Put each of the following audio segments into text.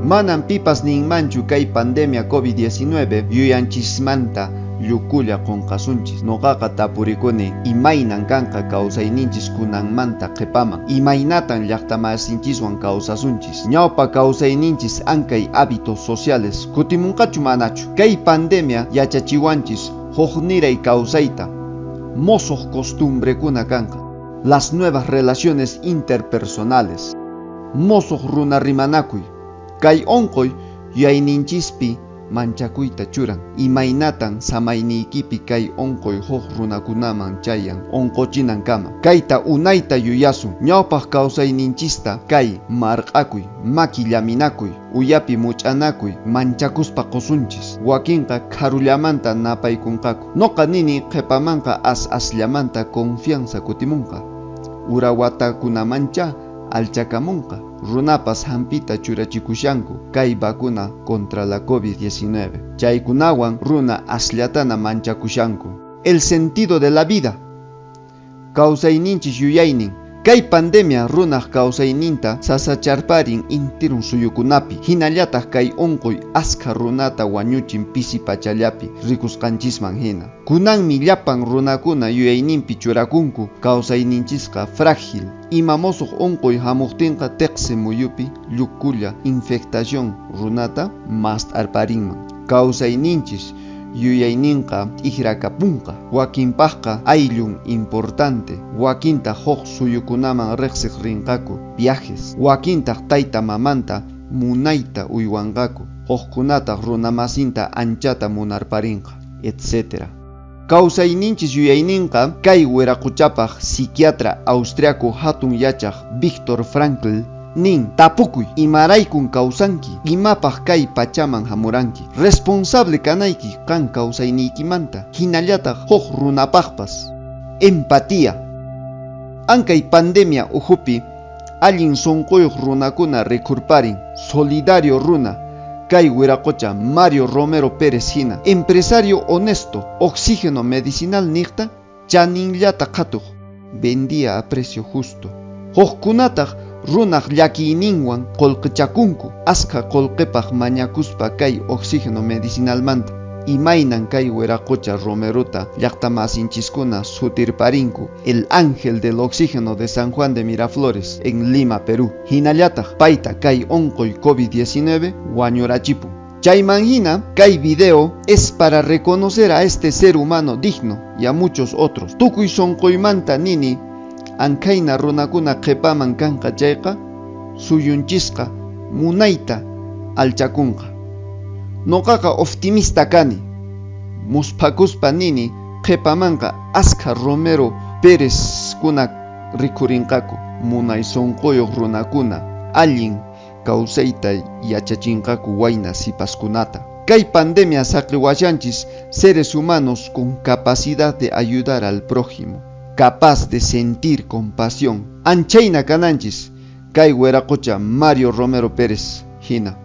Manan pipas ninmanchu kay pandemia COVID-19 yuyanchismanta llukulla qunqasunchis. Noqaqa tapurikuni imaynan kanqa kawsayninchis kunanmanta qhipaman. Imaynatan llaqtamasinchiswan kawsasunchis. Ñawpa kawsayninchis ankay hábitos sociales kutimunqachu manachu. Kay pandemia yachachiwanchis hukniray kawsayta. Mosoq costumbrekuna kanqa. Las nuevas relaciones interpersonales. Mosoq runa rimanakuy. Kay onqoy yuyayninchispi manchakuyta churan. Imaynatan samaynikipi kay onqoy huk runakunaman chayan onqochinankama. Kayta unayta yuyasun. Ñawpaq kawsayninchista kay marq'akuy, makillaminakuy, uyapi much'anakuy, manchakuspa qusunchis. Wakinqa kharullamanta napaykunqaku. Noqa nini qhipamanqa asllamanta confianza kutimunqa. Urawatakunamancha alchakamunqa. Runapas hampita churachikushanku kay vacuna contra la COVID-19. Chaykunawan runa ashllatana manchakushanku. El sentido de la vida. Kawsayninchis yuyaynin. Kay pandemia runaq kawsayninta sasacharparin intirun suyukunapi. Hinallataq kay onqoy askha runata wañuchin pisi pachallapi rikusqanchisman hina. Kunanmi llapan runakuna yuyayninpi churakunku kawsayninchisqa frágil. Ima mosoq onqoy hamuqtinqa teqsi muyupi llukulla infectación runata mast'arparinman. Kawsayninchis yuyayninqa ihrakapunqa. Wakinpaqqa ayllun importante. Wakintaq huk suyukunaman riqsiq rinqaku viajes. Wakintaq tayta mamanta munayta uywanqaku. Hukkunataq runamasinta anchata munarparinqa, etc. Kawsayninchis yuyayninqa kay wiraquchapaq psiquiatra austriaco hatun yachaq Viktor Frankl nin tapukuy imaraykun kawsanki, imapaq kay pachaman hamuranki. Responsable kanayki kan kawsayniykimanta. Hinallataq huk runapaqpas. Empatía. Ankay pandemia uhupi allin sunquyuq runakuna rikurparin. Solidario runa kay wiraqucha Mario Romero Pérez hina. Empresario honesto, oxígeno medicinal niqta chaninllata qhatuq. Vendía a precio justo. Hukkunataq runaq llakiyninwan qullqichakunku. Askha qullqipaq mañakuspa kay oxígeno medicinalmanta. Imaynan kay wiraqucha Romerota llaqtamasinchiskuna sutirparinku el ángel del oxígeno de San Juan de Miraflores en Lima, Perú. Hinallataq payta kay onqoy COVID-19 wañurachipun. Chayman hina kay video es para reconocer a este ser humano digno y a muchos otros. Tukuy sonqoymanta nini ankayna runakuna qhipaman kanqa chayqa suyunchisqa munayta alchakunqa. Noqaqa optimista kani. Muspakuspa nini qhipamanqa askha Romero Pérez kuna rikurinqaku. Munay sonqoyuq runakuna allin kawsayta yachachinqaku wayna sipaskunata. Kay pandemia saqriwashanchis seres humanos con capacidad de ayudar al prójimo, capaz de sentir compasión. Anchayna kananchis kay wiraqucha Mario Romero Pérez hina.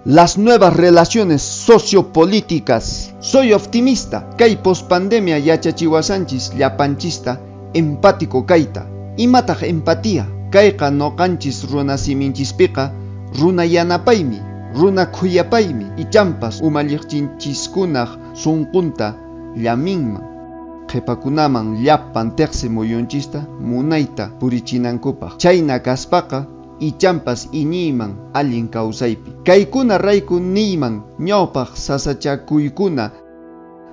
Las nuevas relaciones sociopolíticas. Soy optimista. Kay pospandemia yachachiwasanchis llapanchista empático kayta. Imataq empatía. Kayqa noqanchis runasiminchispiqa runa yanapaymi, runa khuyapaymi. Ichampas umalliqchinchiskunaq sunqunta llaminman. Qhipakunaman llapan teqsi muyunchista munayta purichinankupaq. Chayna kaspaqa ichampas iñiyman allin kawsaypi. Kaykuna rayku niyman ñawpaq sasachakuykuna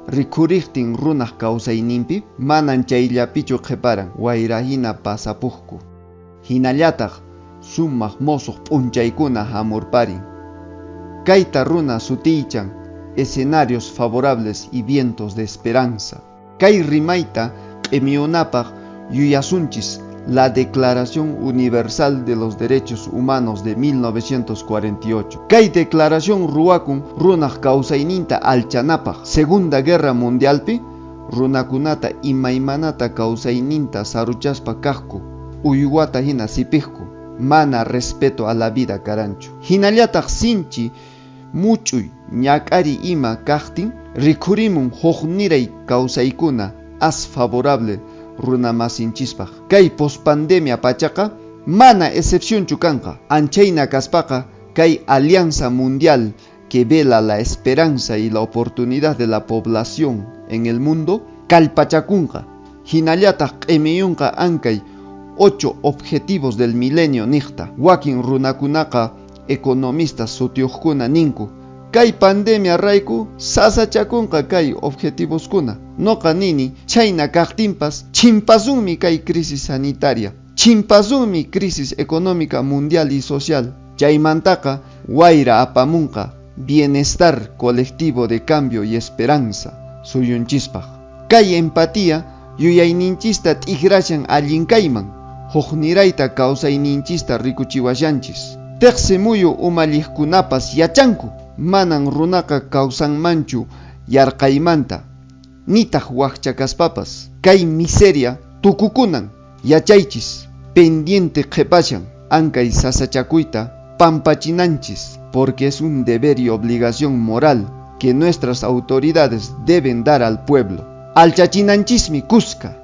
rikuriqtin runaq kawsayninpi manan chayllapichu qhiparan wayrahina pasapuqku. Hinallataq sumaq mosoq p'unchaykuna hamurparin. Kayta runa sutiychan escenarios favorables y vientos de esperanza. Kay rimayta q'imiyunapaq yuyasunchis la Declaración Universal de los Derechos Humanos de 1948. Kay declaración ruwakun runaq kawsayninta alchanapaq. Segunda Guerra Mundialpi runakunata imaymanata kawsayninta saruchaspa kaqku. Uywata hina sipiqku. Mana respeto a la vida karanchu. Hinallataq sinchi much'uy ñak'ari ima kaqtin rikurimun hukniray kawsaykuna as favorable runamasinchispaq. Kay pospandemia pachaqa mana excepción chukanqa. Anchayna kaspaqa Kay alianza mundial que vela la esperanza y la oportunidad de la población en el mundo, Kalpachacunqa, Hinallataq Q'imiyunqa ankay 8 objetivos del milenio niqta, wakin runakunaqa economistas sutiuqkuna ninku, kay pandemia rayku sasachakunqa kay objetivos-kuna. Noqa nini chayna kaqtinpas chimpasunmi kay crisis sanitaria, chimpasunmi crisis económica mundial y social. Chaymantaqa wayra apamunqa bienestar colectivo de cambio y esperanza suyunchispaq. Kay empatía yuyayninchista t'ikrashan allinkayman, huknirayta kawsayninchista rikuchiwashanchis. Teqsi muyu umalliqkunapas yachanku, manan runaqa kawsanmanchu yarqaymanta, nitaq waqchakaspapas. Kay miseria tukukunan yachaychis, pendiente qhepashan, ankay sasachakuyta pampachinanchis, porque es un deber y obligación moral que nuestras autoridades deben dar al pueblo. Alchachinanchismi kuska,